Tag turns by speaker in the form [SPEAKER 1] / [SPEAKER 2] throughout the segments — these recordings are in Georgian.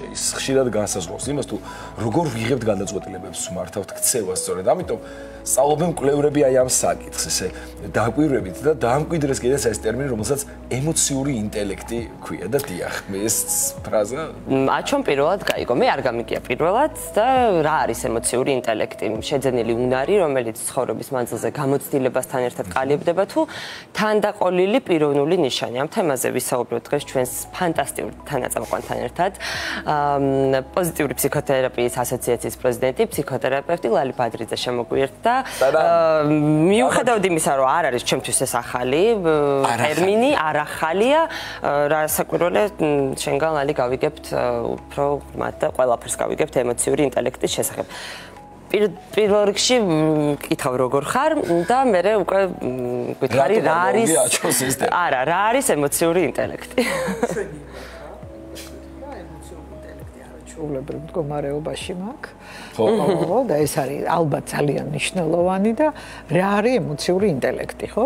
[SPEAKER 1] ის ხშირად განსაზღვრავს იმას, თუ როგორ ვიღებთ განაწყვეტილებებს მართავთ ქცევას სწორედ. ამიტომ სწავლობენ მკვლევრები აი ამ საკითხს, ესე დააკვირვებით და დაამკვიდრეს კიდეც ეს ტერმინი, რომელსაც ემოციური ინტელექტი ქვია და დიახ, მე ეს ფრაზა
[SPEAKER 2] აჩვენ პირველად გაიგო. მე არ გამიგია პირველად და რა არის ემოციური ინტელექტი? შეძენილი უნარი, რომელიც ცხოვრების მანძილზე გამოცდილებასთან ერთად კალიბდება თუ თანდაყოლილი პიროვნული ნიშანი. ამ თემაზე ვისაუბრებთ დღეს ჩვენს ფანტასტიკურ თანაწამყვანთან ერთად. პოზიტიური ფსიქოთერაპიის ასოციაციის პრეზიდენტი, ფსიქოთერაპევტი ლალი ბადრიძე შემოგვიერთდა. მიუხედავად იმისა, რომ არ არის ჩემთვის ეს ახალი ტერმინი, არ ახალია, რასაკვირველია, შენგან ლალი გავიგებთ უფრო მათ და ყველაფერს გავიგებთ ემოციური ინტელექტის შესახებ. პირველ რიგში კითხავ როგორ ხარ და მე უკვე გითხარი რა არის არა, რა არის ემოციური ინტელექტი.
[SPEAKER 3] ჩვეულებრივ მდგომარეობაში მაქვს. ხო, და ეს არის ალბათ ძალიან მნიშვნელოვანი და რა არის ემოციური ინტელექტი, ხო?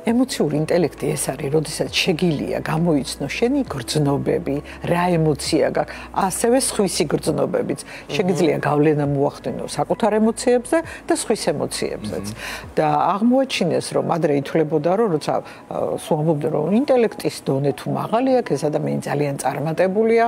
[SPEAKER 3] ემოციური ინტელექტი ეს არის, როდესაც შეგიძლია გამოიცნო შენი გრძნობები, რა ემოცია გაქვს, ასევე სხვისი გრძნობებიც. შეგიძლია გავლენა მოახდინო საკუთარ ემოციებზე და სხვის ემოციებზეც. და აღმოაჩინეს, რომ ადრე ითვლებოდა, რომ როცა ვამბობდნენ, რომ ინტელექტის დონე თუ მაღალი აქვს, ეს ადამიანი ძალიან წარმატებულია.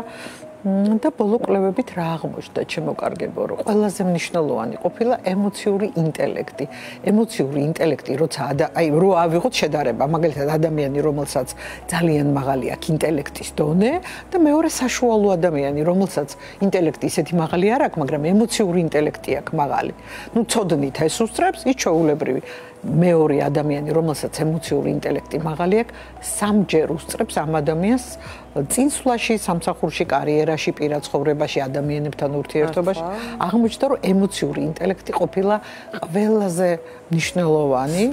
[SPEAKER 3] და ბოლო კვლევებით რა აღმოჩნდა ჩემოკარგებო, რომ ყველაზე მნიშვნელოვანი ყოფილა ემოციური ინტელექტი. ემოციური ინტელექტი, როცა რო ავიღოთ შედარება, მაგალითად ადამიანი, რომელსაც ძალიან მაღალი აქვს ინტელექტის დონე და მეორე საშუალო ადამიანი, რომელსაც ინტელექტი ისეთი მაღალი არ აქვს, მაგრამ ემოციური ინტელექტი აქვს მაღალი. ნუ ცოდნით ეს უსწრებს, ის ჩვეულებრივი მეორე ადამიანი, რომელსაც ემოციური ინტელექტი მაღალი აქვს, სამჯერ უსწრებს ამ ადამიანს წინსვლაში, სამსახურში, კარიერაში, პირად ცხოვრებაში, ადამიანებთან ურთიერთობაში. აღმოჩნდა, რომ ემოციური ინტელექტი ყოფილა ყველაზე მნიშვნელოვანი.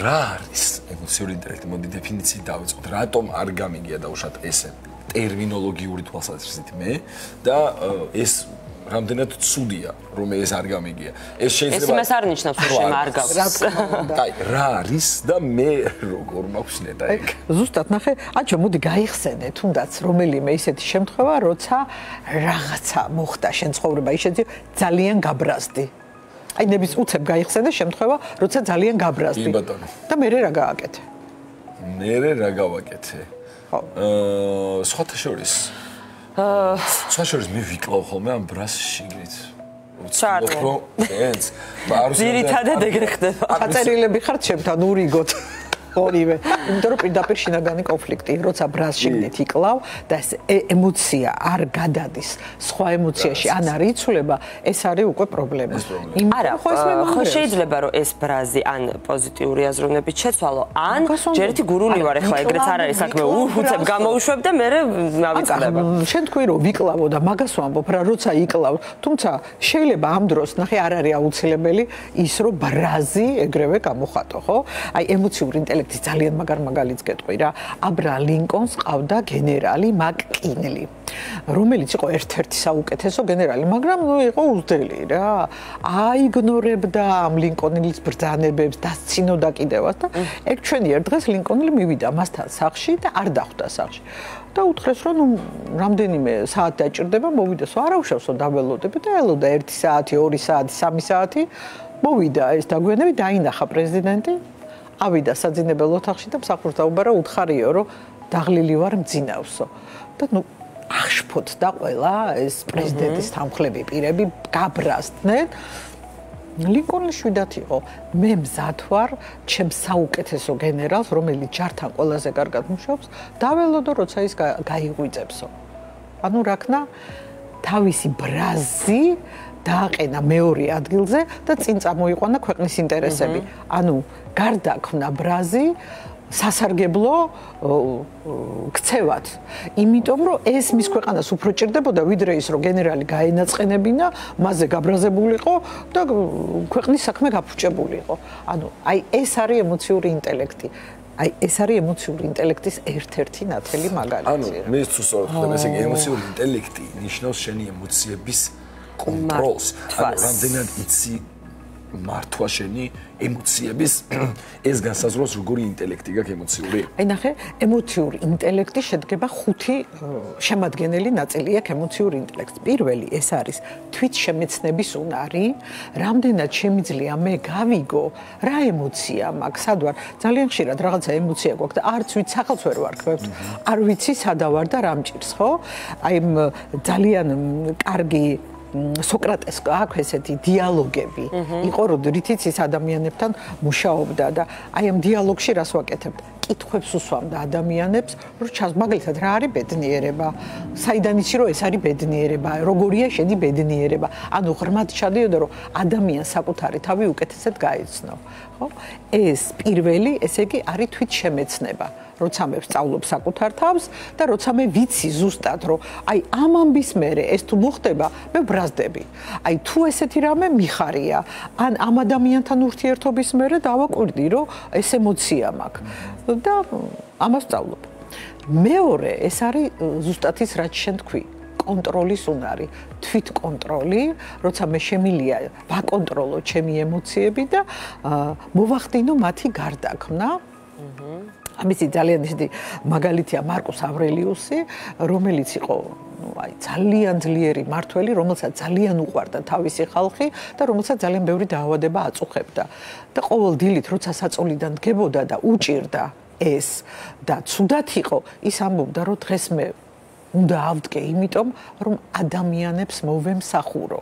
[SPEAKER 1] რა არის ემოციური ინტელექტი? მოდი დეფინიციით დავიწყოთ. რატომ არ გამიგია დაუშვათ ესე ტერმინოლოგიური თვალსაზრისით მე და ეს რამდენად ცუდია, რომ ეს არ გამიგია. ეს შეიძლება
[SPEAKER 2] ეს იმას არ ნიშნავს, რომ შენ არ გაქვს.
[SPEAKER 1] აი, რა არის და მე როგორ მაქვს ნეტა ეგ.
[SPEAKER 3] ზუსტად ნახე, აჩო, მოდი გაიხსენე თუნდაც რომელიმე ისეთი შემთხვევა, როცა რაღაცა მოხდა შენ ცხოვრებაში, შეიძლება ძალიან გაბრაზდი. აი, ნების უცებ გაიხსენე შემთხვევა, როცა ძალიან გაბრაზდი. და მე რა გააკეთე?
[SPEAKER 1] მე რა გავაკეთე? სხვათა შორის მე ვიკლავ ხოლმე ამ ბრას შიგნით.
[SPEAKER 2] ჩარტო. ძირითადად ეგრე ხდება.
[SPEAKER 3] აწერილები ხართ ჩემთან ურიგოთ. ორივე. იმიტომ რომ პირდაპირ შინაგანი კონფლიქტი, როცა ბრას შიგნით იკლავ და ეს ემოცია არ გადადის სხვა ემოციაში, ან არ იცვლება, ეს არის უკვე პრობლემა.
[SPEAKER 2] არა, ხო შეიძლება რომ ეს ბრაზი ან პოზიტიური აზროვნებით შეცვალო, ან ჯერეთი გურული ვარ, ეხლა ეგრეც არ არის საქმე, უცებ გამოუშვებ და მე ნავიწყდება.
[SPEAKER 3] შენ თქვი რომ ვიკლავო და მაგას ვამბობ რა, როცა იკლავ, თუმცა შეიძლება ამ დროს ნახე არ არის აუცილებელი ის რომ ბრაზი ეგრევე გამოხატო, ხო? აი ემოციური ინტელექტი ძალიან მაგარ მაგალითს გეტყვი რა. აბრა ლინკონს ყავდა გენერალი მაკკინლი, რომელიც იყო ერთ-ერთი საუკეთესო გენერალი, მაგრამ ნუ იყო უძდელი რა. აიგნორებდა ამ ლინკონილის ბრძანებებს, დასცინოდა კიდევაც და ეგ ჩვენი ერთ დღეს ლინკონი მივიდა მასთან სახლში და არ დახვდა სახლში. და უთხრეს რომ ნუ რამდენიმე საათი დაჭირდება, მოვიდასო, არა უშავსო დაველოდები და ელოდა 1 საათი, 2 საათი, 3 საათი. მოვიდა ეს დაგვიანები, დაინახა პრეზიდენტი. ავიდა საძინებელ ოთახში და მსახურს დაუბარა, უთხარიო, რომ დაღლილი ვარ მძინავსო. და ნუ აღშფოთდა ყველა ეს პრეზიდენტის თანმხლები პირები გაბრაზდნენ. ლინკოლნი შვიდათ იყო. მე მზად ვარ ჩემს საუკეთესო გენერალს, რომელიც ჯართან ყველაზე კარგად მუშაობს, დაველოდო, როცა ის გაიღვიძებსო. ანუ რა ქნა, თავისი ბრაზი დააყენა მეორე ადგილზე და წინ წამოიყვანა ქვეყნის ინტერესები. ანუ გარდაქმნა ბრაზი სასარგებლო ქცევად. იმიტომ რომ ეს მის ქვეყანას უფრო ჭირდებოდა, ვიდრე ის რომ გენერალი გაენაწყენებინა, მასზე გაბრაზებულიყო და ქვეყნის საქმე გაფუჭებულიყო. ანუ აი ეს არის ემოციური ინტელექტი. აი ეს არის ემოციური ინტელექტის ერთ-ერთი ნათელი მაგალითი.
[SPEAKER 1] ანუ მე სწორად ხდება ესე ემოციური ინტელექტი ნიშნავს შენი ემოციების კონტროლს. ანუ რამდენად იცი მართვა შენი ემოციების ეს განსაზღვროს როგორი ინტელექტი გაქვს ემოციური?
[SPEAKER 3] აი ნახე, ემოციური ინტელექტი შედგება 5 შემადგენელი ნაწილი აქვს ემოციური ინტელექტს. პირველი ეს არის თვითშემეცნების უნარი, რამდენად შემიძლია მე გავიგო რა ემოცია მაქვს, სად ვარ. ძალიან ხშირად რაღაცა ემოცია გვაქვს და არც ვიცი სახელს ვერ ვარქმევთ. არ ვიცი სადა ვარ და რა მჭირს, ხო? აი ძალიან კარგი სოკრატეს აქვს ესეთი დიალოგები. იყო რითიც ის ადამიანებთან მუშაობდა და აი ამ დიალოგში რას ვაკეთებთ? კითხვებს უსვამდა ადამიანებს, რომ მაგალითად რა არის ბედნიერება? საიდან იცი რომ ეს არის ბედნიერება? როგორია შენი ბედნიერება? ანუ ღრმად ჩადიოდა რომ ადამიანს საკუთარი თავი უკეთესად გაეცნო, ხო? ეს პირველი, ესე იგი არის თვითშემეცნება. როცა მე ვსწავლობ საკუთარ თავს და როცა მე ვიცი ზუსტად რომ აი ამ ამბის მერე ეს თუ მოხდება მე ბრაზდები. აი თუ ესეთი რამე მიხარია ან ამ ადამიანთან ურთიერთობის მერე დავაკვირდი რომ ეს ემოცია მაქვს და ამას ვსწავლობ. მეორე ეს არის ზუსტად ის რაც შენ თქვი. კონტროლის უნარი, თვითკონტროლი, როცა მე შემილია ვაკონტროლო ჩემი ემოციები და მოვახდინო მათი გარდაქმნა. ამისი ძალიან ისეთი მაგალითია მარკუს ავრელიუსი, რომელიც იყო აი ძალიან ძლიერი მმართველი, რომელსაც ძალიან უყვარდა თავისი ხალხი და რომელსაც ძალიან ბევრი დაავადება აწუხებდა. და ყოველ დილით როცა საწოლიდან დგებოდა და უჭირდა ეს და ცუდად იყო, ის ამბობდა რომ დღეს მე უნდა ავდგე, იმიტომ რომ ადამიანებს მოვემსახურო.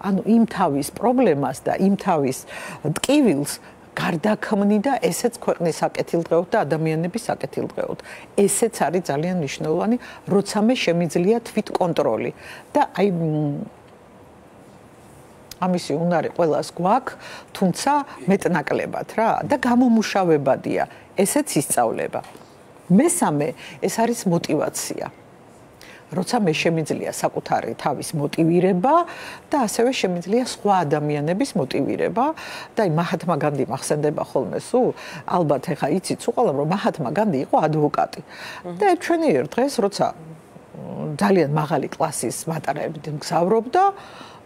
[SPEAKER 3] ანუ იმ თავის პრობლემას და იმ თავის ტკივილს გარდაქმნი და ესეც ქვეყნის საკეთილდღეოდ და ადამიანების საკეთილდღეოდ. ესეც არის ძალიან მნიშვნელოვანი, როცა მე შემიძლია თვითკონტროლი. და აი ამისი უნარი ყველას გვაქვს, თუმცა მეტნაკლებად რა და გამომუშავებადია. ესეც ისწავლება. მესამე, ეს არის мотиваცია. როცა მე შემიძლია საკუთარი თავის მოტივირება და ასევე შემიძლია სხვა ადამიანების მოტივირება და აი მაჰათმა განდი მახსენდება ხოლმე სულ ალბათ ეხა იცით უყოლამ რომ მაჰათმა განდი იყო ადვოკატი და ჩვენი ერთ დღეს როცა ძალიან მაღალი კლასის მატარებლით მგზავრობდა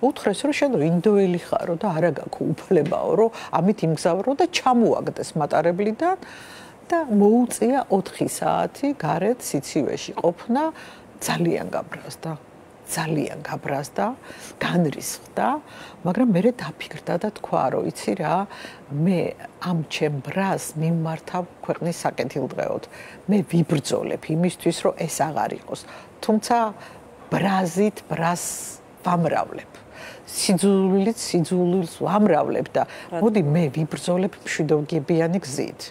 [SPEAKER 3] უთხრეს რომ შენ ინდოელი ხარო და არა გაქვს უფლებაო რომ ამით იმგზავრო და ჩამოაგდეს მატარებლიდან და მოუწია 4 საათი გარეთ სიცივეში ყოფნა ძალიან გაბრაზდა, განრისხდა, მაგრამ მე დაფიქრდა და თქვა, რომ იცი რა, მე ამ ჩემ ბრაზს მიმართავ ქვეყნის საკეთილდღეოდ. მე ვიბრძოლებ იმისთვის, რომ ეს აღარ იყოს. თუმცა ბრაზით ბრაზს ვამრავლებ. სიძულვილს ვამრავლებ და მოდი მე ვიბრძოლებ მშვიდობიანი გზით.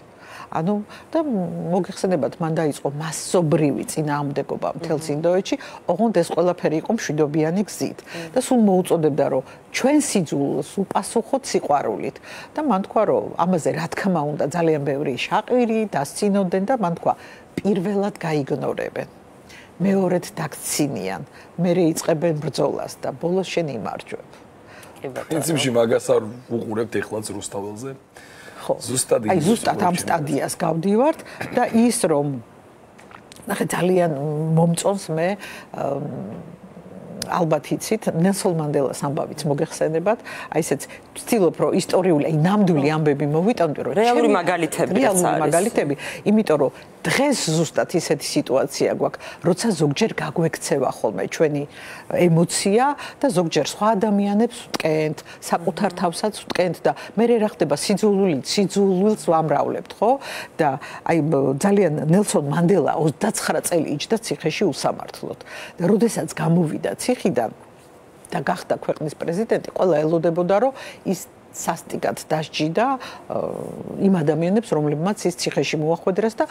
[SPEAKER 3] ანუ და მოგეხსენებათ მან დაიწყო მასობრივი წინააღმდეგობა მთელს ინდოეთში, ოღონდ ეს ყველაფერი იყო მშვიდობიანი გზით და სულ მოუწოდებდა რომ ჩვენ სიძულვილს უპასუხოთ სიყვარულით და მან თქვა რომ ამაზე რა თქმა უნდა ძალიან ბევრი შაყირი დასცინოდნენ და მან თქვა პირველად გაიგნორებენ მეორედ დაგცინიან მერე იწყებენ ბრძოლას და ბოლოს შენ იმარჯვებ.
[SPEAKER 1] პრინციპში მაგას არ უყურებთ ეხლაც რუსთაველზე. ზუსტად
[SPEAKER 3] ამ სტადიას გავდივართ და ის რომ ნახე ძალიან მომწონს მე ალბათ იცით ნელსონ მანდელას ამბავიც მოგეხსენებათ აი ესეც ვცდილობ რომ ისტორიული აი ნამდვილი ამბები მოვიტანო რომ
[SPEAKER 2] რეალური მაგალითები
[SPEAKER 3] იმიტომ რომ დღეს ზუსტად ისეთი სიტუაცია გვაქვს როცა ზოგჯერ გაგვექცევა ხოლმე ჩვენი ემოცია და ზოგჯერ სხვა ადამიანებს ვტკენთ საკუთარ თავსაც ვტკენთ და მე რა ხდება სიძულვილს ვამრავლებთ ხო და აი ძალიან ნელსონ მანდელა 29 წელი იჯდა ციხეში უსამართლოდ და როდესაც გამოვიდა ციხიდან და გახდა ქვეყნის პრეზიდენტი ყველა ელოდებოდა რომ ის სასტიკად დასჯიდა იმ ადამიანებს, რომლებმაც ის ციხეში მოახვედრეს და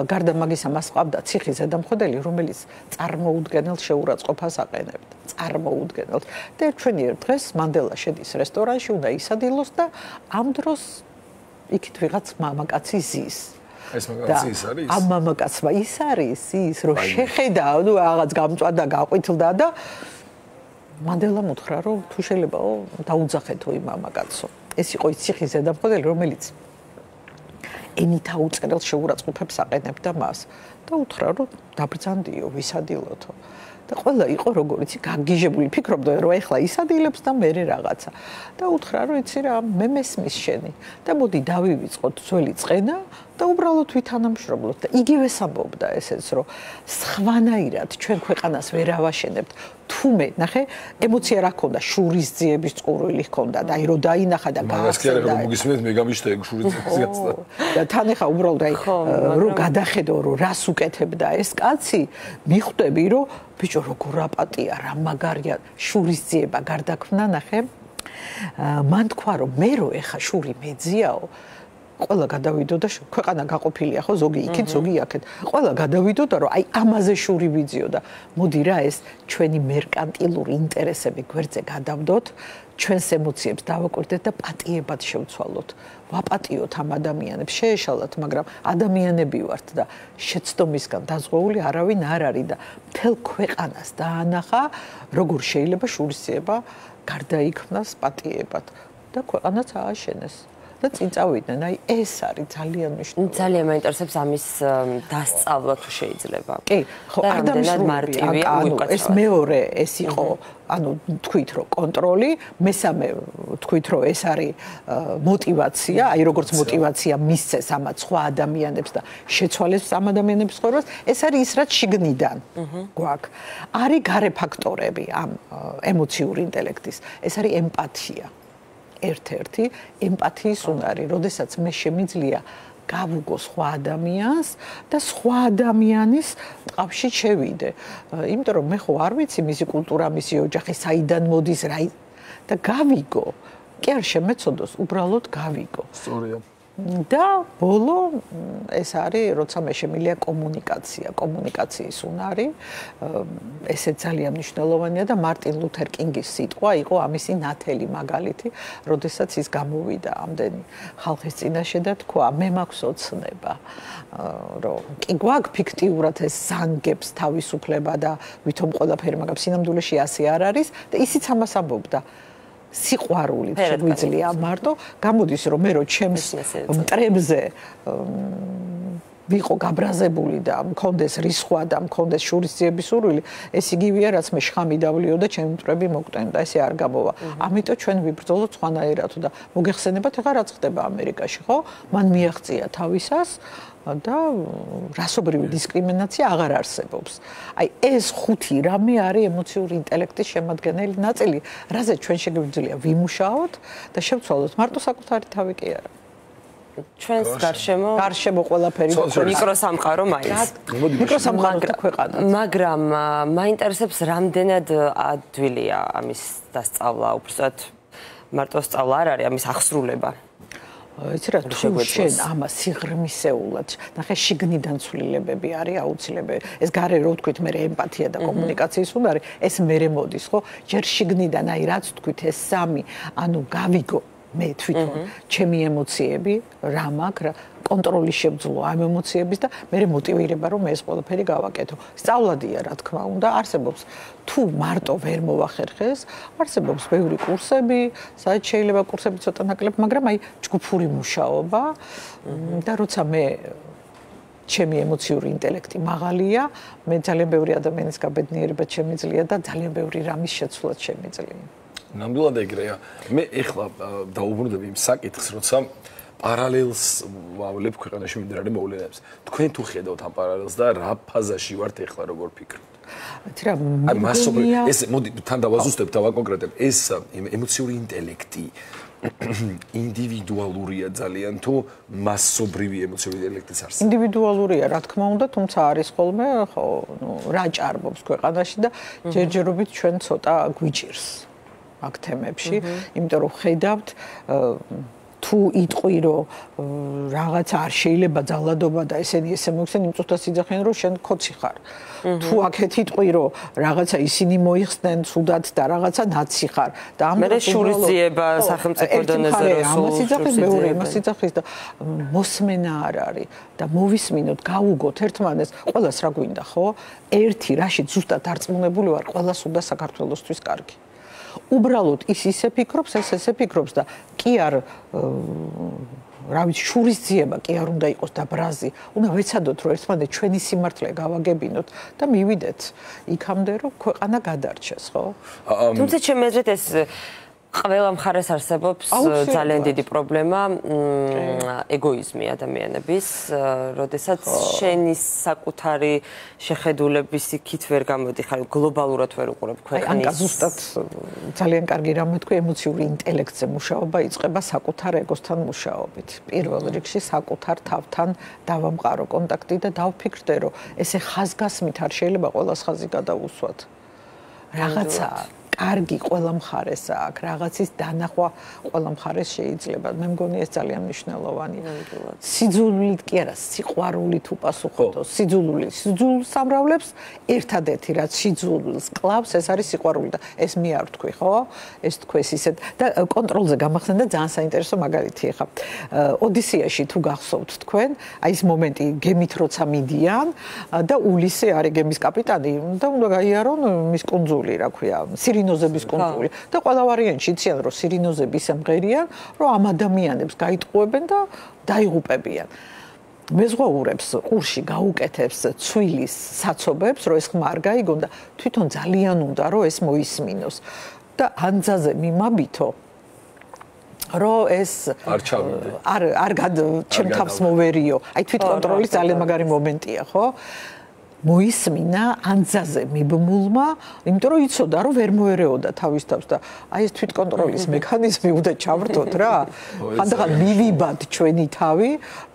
[SPEAKER 3] გარდა მაგისა მას ყავდა ციხის ზედამხედელი, რომელიც წარმოუდგენელ შეურაცხყოფას აყენებდა. წარმოუდგენელ. და ჩვენი ერთ დღეს მანდელა შედის რესტორანში, უნდა ისადილოს და ამ დროს იქით ვიღაც მამაკაცი ზის.
[SPEAKER 1] ეს მამაკაცი ის არის?
[SPEAKER 3] ამ მამაკაცმა ის არის, ის რომ შეხედა, ნუ რაღაც გამწვადა, გაყვითლდა და მანდელამ უთხრა რომ თუ შეიძლებაო დაუძახეთო იმ მამაკაცო. ეს იყო ის ციხის ზედამხედელი, რომელიც ენით აუწერელ შეურაცხყოფებს აყენებდა მას და უთხრა რომ დაბრძანდიო, ვისადილოთო. და ყველა იყო როგორიც გაგიჟებული, ფიქრობდა რომ ეხლა ისადილებს და მე რაღაცა. და უთხრა რომ იცი რა, მე მესმის შენი და მოდი დავივიწყოთ ძველი წყენა და უბრალოდ ვითანამშრომლოთ და იგივეს ამბობდა ესეც რომ სხვანაირად ჩვენ ქვეყანას ვერ ავაშენებთ თუმე ნახე ემოცია რა ქონდა შურისძიების წყურვილი ჰქონდა და აი რომ დაინახა და
[SPEAKER 1] მაგას კი არა რომ მოგისმენთ მე გამიშთა ეგ შურისძიების გასწდა
[SPEAKER 3] და თან ახლა უბრალოდ აი რომ გადახედო რომ რას უკეთებდა ეს კაცი მიხვდები რომ ბიჭო როგორ აპატია რა მაგარია შურისძიება გარდაქმნა ნახე მან თქვა რომ მე რო ეხა შური მეძიაო ყველა გადავიდო და ქვეყანა გაყოფილია ხო ზოგი იქით ზოგი აქეთ ყველა გადავიდო და რომ აი ამაზე შური ვიძიო და მოდი რა ეს ჩვენი მერკანტილური ინტერესები გვერდზე გადავდოთ ჩვენს ემოციებს დავაკვირდეთ და პატიებად შევცვალოთ ვაპატიოთ ამ ადამიანებს შეეშალათ მაგრამ ადამიანები ვართ და შეცდომისგან დაზღვეული არავინ არ არის და მთელ ქვეყანას დაანახა როგორ შეიძლება შურისძიება გარდაიქმნას პატიებად და ქვეყანაც ააშენეს და წინ წავიდნენ. აი ეს არის ძალიან მნიშვნელოვანი.
[SPEAKER 2] ძალიან მაინტერესებს ამის დასწავლა თუ შეიძლება.
[SPEAKER 3] კი, ხო, არ დამსრულებია. ეს მეორე ეს იყო, ანუ თქვით რომ კონტროლი, მესამე თქვით რომ ეს არის мотиваცია, აი როგორც мотиваცია მისცეს ამათ სხვა ადამიანებს და შეცვალეს ამ ადამიანების ცხოვრებას, ეს არის ის რაც შიგნიდან გვაქვს. არის გარე ფაქტორები ამ ემოციური ინტელექტის. ეს არის ემპათია. ერთ-ერთი ემპათიის უნარი, როდესაც მე შემიძლია გავუგო სხვა ადამიანს და სხვა ადამიანის ტყავში შევიდე. იმიტომ რომ მე ხო არ ვიცი მისი კულტურა, მისი ოჯახი საიდან მოდის რა და გავიგო. კი არ შემეცოდოს, უბრალოდ გავიგო.
[SPEAKER 1] სწორია.
[SPEAKER 3] და ბოლო ეს არის, როცა მე შემიძლია კომუნიკაცია, კომუნიკაციის უნარი, ესეც ძალიან მნიშვნელოვანია და მარტინ ლუთერ კინგის სიტყვა იყო ამისი ნათელი მაგალითი, როდესაც ის გამოვიდა ამდენი ხალხის წინაშე და თქვა, მე მაქვს ოცნება, რომ კი გვაქვს ფიქტიურად ეს ზანგებს თავისუფლება და ვითომ ყველაფერი, მაგრამ სინამდვილეში ასე არ არის და ისიც ამას ამბობდა. სიყვარული შეგვიძლია მარტო გამოდის რომ მე რო ჩემს მტრებზე ვიყო გაბრაზებული და მქონდეს რისხვა და მქონდეს შურისძიების სურვილი ეს იგივეა რაც მე შხამი დავლიო და ჩემი მტრები მოგტენ და ესე არ გამოვა ამიტომ ჩვენ ვიბრძოლოთ სხვანაირად და მოგეხსენებათ ეხლა რაც ხდება ამერიკაში ხო მან მიაღწია თავისას და რასობრივი დისკრიმინაცია აღარ არსებობს. აი ეს ხუთი რამე არის ემოციური ინტელექტის შემადგენელი ნაწილი, რაზე ჩვენ შეგვიძლია ვიმუშაოთ და შევცვალოთ მარტო საკუთარი თავი კი არა.
[SPEAKER 2] ჩვენს გარშემო
[SPEAKER 3] ყველაფერი
[SPEAKER 2] მიკროსამყარო მაინც.
[SPEAKER 3] მიკროსამყარო ქვეყანა.
[SPEAKER 2] მაგრამ მაინტერესებს რამდენად ადვილია ამის დასწავლა, უბრალოდ მარტო სწავლა არ არის, ამის აღსრულება.
[SPEAKER 3] იცი რა თუ შენ ამას სიღრმისეულად ნახე შიგნიდან ცვლილებები არის აუცილებელი ეს გარე რო ვთქვით მე ემპათია და კომუნიკაციის უნარი ეს მერე მოდის ხო ჯერ შიგნიდან აი რაც ვთქვით ეს სამი ანუ გავიგო მე თვითონ ჩემი ემოციები რა მაქვს კონტროლის შევძლო ამ ემოციების და მე მოტივირება რომ ეს ყველაფერი გავაკეთო. სწავლადია რა თქმა უნდა, არსებობს თუ მარტო ვერ მოვახერხეს, არსებობს ბევრი კურსები, სადაც შეიძლება კურსები ცოტა ნაკლებ, მაგრამ აი ჯგუფური მუშაობა და როცა მე ჩემი ემოციური ინტელექტი მაღალია, მე ძალიან ბევრი ადამიანის გაბედნიერება შემიძლია და ძალიან ბევრი რამის შეცვლაც შემიძლია.
[SPEAKER 1] ნამდვილად ეგრეა. მე ეხლა დაუბრუნდები იმ საკითხს, როცა პარალელს ვავლებ ქვეყანაში მიმდინარე მოვლენებს. თქვენ თუ ხედავთ ამ პარალელს და რა ფაზაში ვართ ეხლა როგორ ფიქრობთ?
[SPEAKER 3] იცი რა,
[SPEAKER 1] ეს მოდი თან დავაზუსტებ და ვაკონკრეტებ. ეს ემოციური ინტელექტი ინდივიდუალურია ძალიან თუ მასობრივი ემოციური ინტელექტიც არსებობს?
[SPEAKER 3] ინდივიდუალურია, რა თქმა უნდა, თუმცა არის ხოლმე, ხო, რა ჭარბობს ქვეყანაში და ჯერჯერობით ჩვენ ცოტა გვიჭირს აქ თემებში, იმიტომ რომ ხედავთ თუ იტყვი რომ რაღაცა არ შეიძლება ძალადობა და ესენი ესე მოიხსენ იმ წუთას იძახენ რომ შენ ქოცი ხარ თუ აქეთ იტყვი რომ რაღაცა ისინი მოიხსნენ ცუდად და რაღაცა ნაცი ხარ და ამ
[SPEAKER 2] შურისძიება სახელმწიფო დონეზე
[SPEAKER 3] ამას იძახის მეორე იმას იძახის და მოსმენა არ არის და მოვისმინოთ გავუგოთ ერთმანეთს ყველას რა გვინდა ხო ერთი რაში ზუსტად არწმუნებული ვარ ყველას უნდა საქართველოსთვის კარგი უბრალოდ ის ისე ფიქრობს, ეს ესე ფიქრობს და კი არ რა ვიცი, შურისძიება კი არ უნდა იყოს და ბრაზი. უნდა ვეცადოთ, რომ ერთმანეთს ჩვენი სიმართლე გავაგებინოთ და მივიდეთ იქამდე, რომ ქვეყანა გადარჩეს, ხო?
[SPEAKER 2] თუმცა ჩემი აზრით ეს ყველა მხარეს არსებობს ძალიან დიდი პრობლემა ეგოიზმი ადამიანების, როდესაც შენი საკუთარი შეხედულების იქით ვერ გამოდიხარ, გლობალურად ვერ უყურებ ქვეყნის.
[SPEAKER 3] ან ზუსტად ძალიან კარგი რამე თქვი, ემოციური ინტელექტზე მუშაობა იწყება საკუთარ ეგოსთან მუშაობით. პირველ რიგში საკუთარ თავთან დავამყარო კონტაქტი და დავფიქრდე, რომ ესე ხაზგასმით არ შეიძლება ყველას ხაზი გადაუსვათ. რაღაცა კარგი ყველა მხარეს აქვს, რაღაცის დანახვა ყველა მხარეს შეიძლება. მე მგონი ეს ძალიან მნიშვნელოვანია. სიძულვილით კი არა, სიყვარულით უპასუხოთ. სიძულვილს ამრავლებს ერთადერთი რაც სიძულვილს კლავს, ეს არის სიყვარული და ეს მე არ ვთქვი, ხო? ეს თქვეს ისეთ და კონტროლზე გამახსენდა ძალიან საინტერესო მაგალითი ახლა. ოდისეაში თუ გახსოვთ თქვენ, აი ეს მომენტი გემით როცა მიდიან და ულისე არის გემის კაპიტანი და უნდა გაიარონ მის კუნძული, რა ქვია, სირინოზების კუნძული და ყველა ვარიანტში იციან რომ სირინოზები ისე მღერიან რომ ამ ადამიანებს გაიტყუებენ და დაიღუპებიან. მეზღვაურებს ყურში გაუკეთებს ცვილის საცობებს რომ ეს ხმა არ გაიგონ და თვითონ ძალიან უნდა რომ ეს მოისმინოს და ანძაზე მიმაბითო რომ ეს არ ჩემ თავს მოვერიო. აი თვითკონტროლის ძალიან მაგარი მომენტია, ხო? მოისმინა ანძაზე მიბმულმა, იმიტომ რომ იცოდა რომ ვერ მოერეოდა თავის თავს და აი ეს თვითკონტროლის მექანიზმი უნდა ჩავრთოთ რა. ხანდახან მივიბად ჩვენი თავი,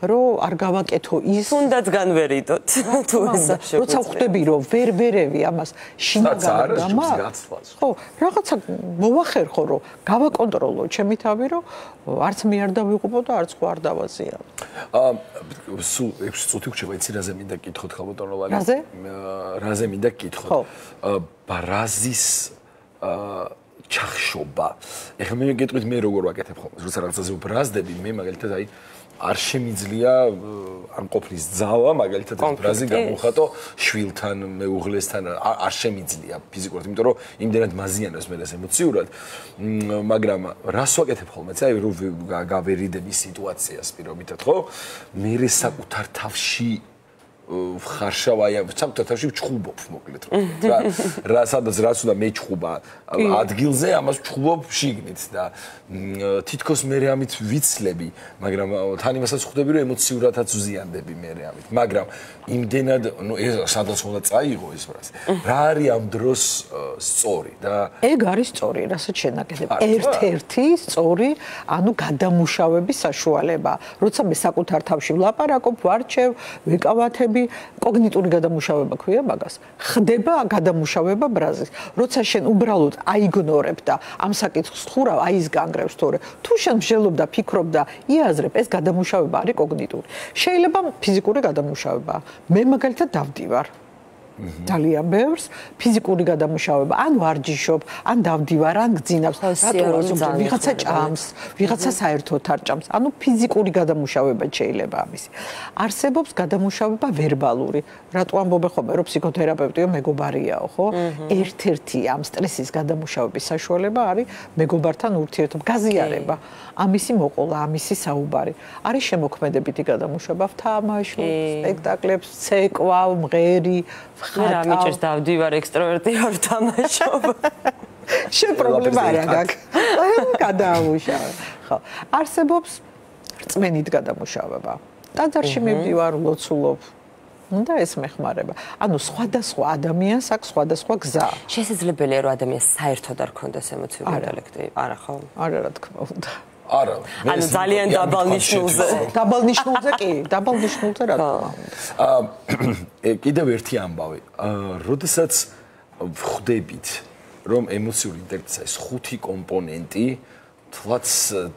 [SPEAKER 3] რომ არ გავაკეთო ის.
[SPEAKER 2] თუნდაც განვერიდოთ. თუ ეს შეგვიძლია.
[SPEAKER 3] როცა ხვდები რომ ვერ ვერევი ამას შინაგან ხო, რაღაცა მოვახერხო რომ გავაკონტროლო ჩემი თავი, რომ არც მე არ დავიღუპო და არც ხო არ დავაზიანო.
[SPEAKER 1] სულ 6 წუთი გრჩება, იცი რაზე მინდა გითხოთ ხალბატონოვანი.
[SPEAKER 3] რაზე
[SPEAKER 1] მინდა გითხოთ. ბრაზის ჩახშობა. ეხლა მე გეტყვით მე როგორ ვაკეთებ ხოლმე, როცა რაღაცაზე ვბრაზდები, მე მაგალითად აი არ შემიძლია ან ყოფნის ძალა, მაგალითად ეს ბრაზი გამოვხატო შვილთან, მეუღლესთან, არ შემიძლია ფიზიკურად, იმიტომ რომ იმდენად მაზიანებს მე ეს ემოციურად, მაგრამ რას ვაკეთებ ხოლმე, აი რომ გავერიდები სიტუაციას პირობითად, ხო? მე საკუთარ თავში ხარშავ აი სამთა თავში ვჩხუბობ მოკლედ რა სადაც რაც უნდა მეჩხუბა ადგილზე ამას ვჩხუბობ შიგნით და თითქოს მე ამით ვიცლები მაგრამ თან იმასაც ხვდები რომ ემოციურადაც ვზიანდები მე ამით მაგრამ იმდენად ნუ ეს სადაც უნდა წაიღო ეს ბრაზი რა არის ამ დროს სწორი და
[SPEAKER 3] ეგ არის სწორი რასაც შენაკეთებ ერთ-ერთი სწორი ანუ გადამუშავების საშუალება როცა მე საკუთარ თავში ვლაპარაკობ ვარჩევ ვიკავათებ კოგნიტური გადამუშავება ქვია მაგას. ხდება გადამუშავება ბრაზის. როცა შენ უბრალოდ აიგნორებ და ამ საკითხს ხურავ, აი ის განგრევს თორე. თუ შენ მსჯელობ და ფიქრობ და იაზრებ, ეს გადამუშავება არის კოგნიტური. შეიძლება ფიზიკური გადამუშავება. მე მაგალითად დავდივარ. ძალიან ბევრს ფიზიკური გადამუშავება, ან ვარჯიშობ, ან დავდივარ, ან გძინავს, ვიღაცა ჭამს, ვიღაცა საერთოდ არ ჭამს. ანუ ფიზიკური გადამუშავება შეიძლება ამისი. არსებობს გადამუშავება ვერბალური. რატო ამბობენ ხოლმე, რომ ფსიქოთერაპევტიო მეგობარიაო, ხო? ერთ-ერთი ამ სტრესის გადამუშავების საშუალება არის მეგობართან ურთიერთობა, გაზიარება. ამისი მოყოლა, ამისი საუბარი. არის შემოქმედებითი გადამუშავება, ვთამაშობ, სპექტაკლებს, ცეკვავ, მღერი
[SPEAKER 2] მე რა მიჭერს დავდივარ ექსტროვერტი არ ვთამაშობ.
[SPEAKER 3] შენ პრობლემა არ აქვს. გადაამუშავე. ხო. არსებობს რწმენით გადამუშავება. ტაძარში მივდივარ, ლოცულობ. და ეს მეხმარება. ანუ სხვადასხვა ადამიანს აქვს სხვადასხვა გზა.
[SPEAKER 2] შესაძლებელია რომ ადამიანს საერთოდ არ ქონდეს ემოციური ინტელექტი, არა ხო?
[SPEAKER 3] არა რა თქმა უნდა.
[SPEAKER 1] არა.
[SPEAKER 2] ანუ ძალიან დაბალ ნიშნულზე.
[SPEAKER 3] დაბალ ნიშნულზე კი, დაბალ ნიშნულზე რა თქმა უნდა.
[SPEAKER 1] კიდევ ერთი ამბავი. როდესაც ვხვდებით, რომ ემოციური ინტელექტის ეს 5 კომპონენტი თლაც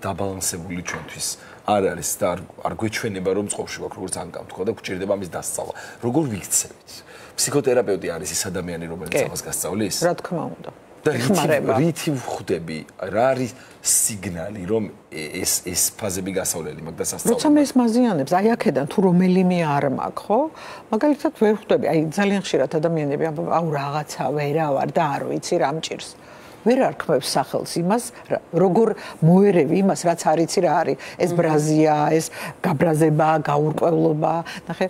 [SPEAKER 1] დაბალანსებული ჩვენთვის არ არის და არ გვეჩვენება რომ წყობაში ვაქვს როგორც ანკამ თქვა და გვჭირდება ამის დასწავლა. როგორ ვიქცევით? ფსიქოთერაპევტი არის ის ადამიანი, რომელიც ამას გასწავლის?
[SPEAKER 3] რა თქმა უნდა.
[SPEAKER 1] და რითი ვხვდები? რა არის სიგნალი, რომ ეს ფაზები გასავლელი მაგ და სასწავლო?
[SPEAKER 3] როცა მე ეს მაზიანებს, აი აქედან თუ რომელიმე არ მაქვს, ხო? მაგალითად ვერ ხვდები, აი ძალიან ხშირად ადამიანები ამბობენ, აუ რაღაცა ვერავარ და არ ვიცი რა მჭირს. ვერ არქმევს სახელს იმას, როგორ მოერევი იმას, რაც არიცი რა არის. ეს ბრაზია, ეს გაბრაზება, გაურკვევლობა. ნახე,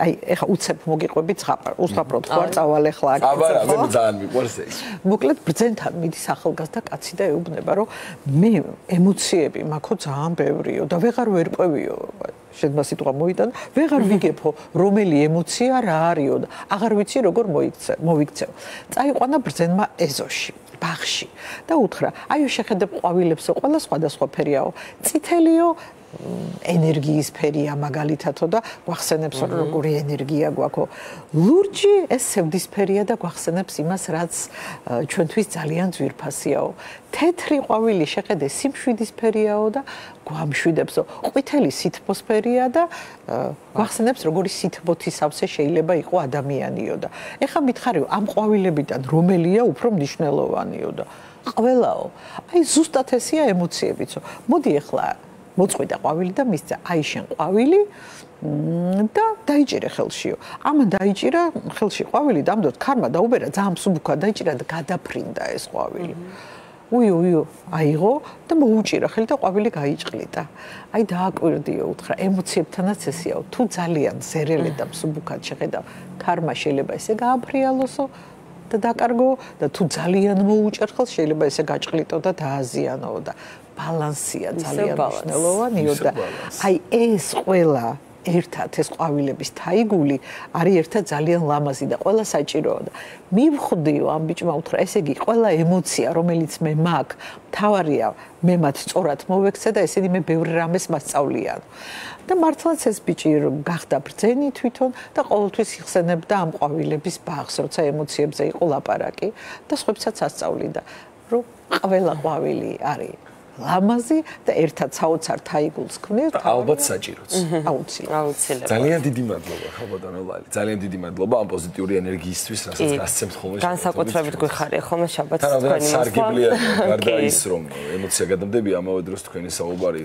[SPEAKER 3] აი, ეხა უცებ მოგიყვებით ზღაპარ. უსწრაფოდ ხوار წავალ ეხლა აქ.
[SPEAKER 1] აბარა, მე ძალიან მიყვარს ეს.
[SPEAKER 3] მოკლედ ბრძენთან მიდის ახალგაზრდა კაცი და ეუბნება, რომ მე ემოციები მაქვს ძალიან ბევრიო და ვეღარ ვერკვევიო. შეიძლება სიტყვა მოიტანა, ვეღარ ვიგებო, რომელი ემოცია რა არისო და აღარ ვიცი როგორ მოვიქცევ. წაიყვანა ბრძენმა ეზოში, ბაღში და უთხრა, აიო შეხედებ ყვავილებსო, ყველა სხვადასხვა ფერიაო, წითელიო ენერგიის ფერია მაგალითათო და გვახსენებს რომ როგორი ენერგია გვაქვს. ლურჯი ეს სევდისფერია და გვახსენებს იმას, რაც ჩვენთვის ძალიან ძვირფასიაო. თეთრი ყვავილი შეხედე სიმშვიდისფერიაო და გვამშვიდებსო. ყვითელი სითბოსფერია და გვახსენებს როგორი სითბოთი სავსე შეიძლება იყო ადამიანიო და ეხა მითხარიო ამ ყვავილებიდან რომელია უფრო მნიშვნელოვანიო და ყველაო. აი ზუსტად ესია ემოციებიცო. მოდი ეხლა მოწყვიტა ყვავილი და მისცა აი შენ ყვავილი და დაიჭირე ხელშიო. ამან დაიჭირა ხელში ყვავილი და ამდოთ ქარმა დაუბერა ძალიან მსუბუქად დაიჭირა და გადაფრინდა ეს ყვავილი. უიო, აიღო და მოუჭირა ხელი და ყვავილი გაიჭყლიტა. აი დააკვირდიო, უთხრა ემოციებთანაც ესეაო. თუ ძალიან ზერელე და მსუბუქად შეხედავ, ქარმა შეიძლება ესე გააფრიალოსო და დაკარგო და თუ ძალიან მოუჭერ ხელს შეიძლება ესე გაჭყლიტო და დააზიანო და ბალანსია ძალიან მნიშვნელოვანია და აი ეს ყველა ერთად ეს ყვავილების თაიგული არის ერთად ძალიან ლამაზი და ყველა საჭიროა და მივხვდიო ამ ბიჭმა უთხრა ესე იგი ყველა ემოცია რომელიც მე მაქვს თავარია მე მათ სწორად მოვექცე და ესენი მე ბევრ რამეს მასწავლიან და მართლაც ეს ბიჭი გახდა ბრძენი თვითონ და ყოველთვის იხსენებდა ამ ყვავილების ბაღს როცა ემოციებზე იყო ლაპარაკი და სხვებსაც ასწავლიდა რომ ყველა ყვავილი არის ლამაზი და ერთად საოცარ თაიგულს ქმნით
[SPEAKER 1] ალბათ საჭიროც.
[SPEAKER 2] აუცილებლად.
[SPEAKER 1] ძალიან დიდი მადლობა ხალბატონო ლალი. ძალიან დიდი მადლობა ამ პოზიტიური ენერგიისთვის, რასაც გასცემთ ხოლმე.
[SPEAKER 2] განსაკუთრებით გვიხარია ხოლმე შაბათს
[SPEAKER 1] თქვენი სარგებლია გარდა ის რომ ემოცია გადამდებია ამავე დროს თქვენი საუბარი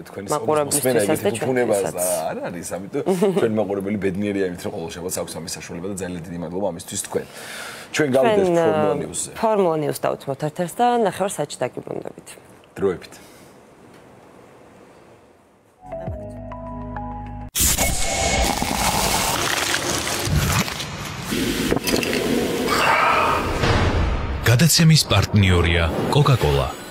[SPEAKER 1] თქვენი
[SPEAKER 2] მაყურებლისთვის
[SPEAKER 1] და ფუნებას არ არის ამიტომ თქვენი მაყურებელი ბედნიერია იმით რომ ყოველ შაბათს აქვს ამის საშუალება და ძალიან დიდი მადლობა ამისთვის თქვენ. ჩვენ გავიდეთ ფორმულა ნიუსზე.
[SPEAKER 2] ფორმულა ნიუს დავთმოთ ერთ-ერთს და ნახევარ-საათში დაგიბრუნდებით.
[SPEAKER 1] დროებით.
[SPEAKER 4] გადაცემის პარტნიორია Coca-Cola.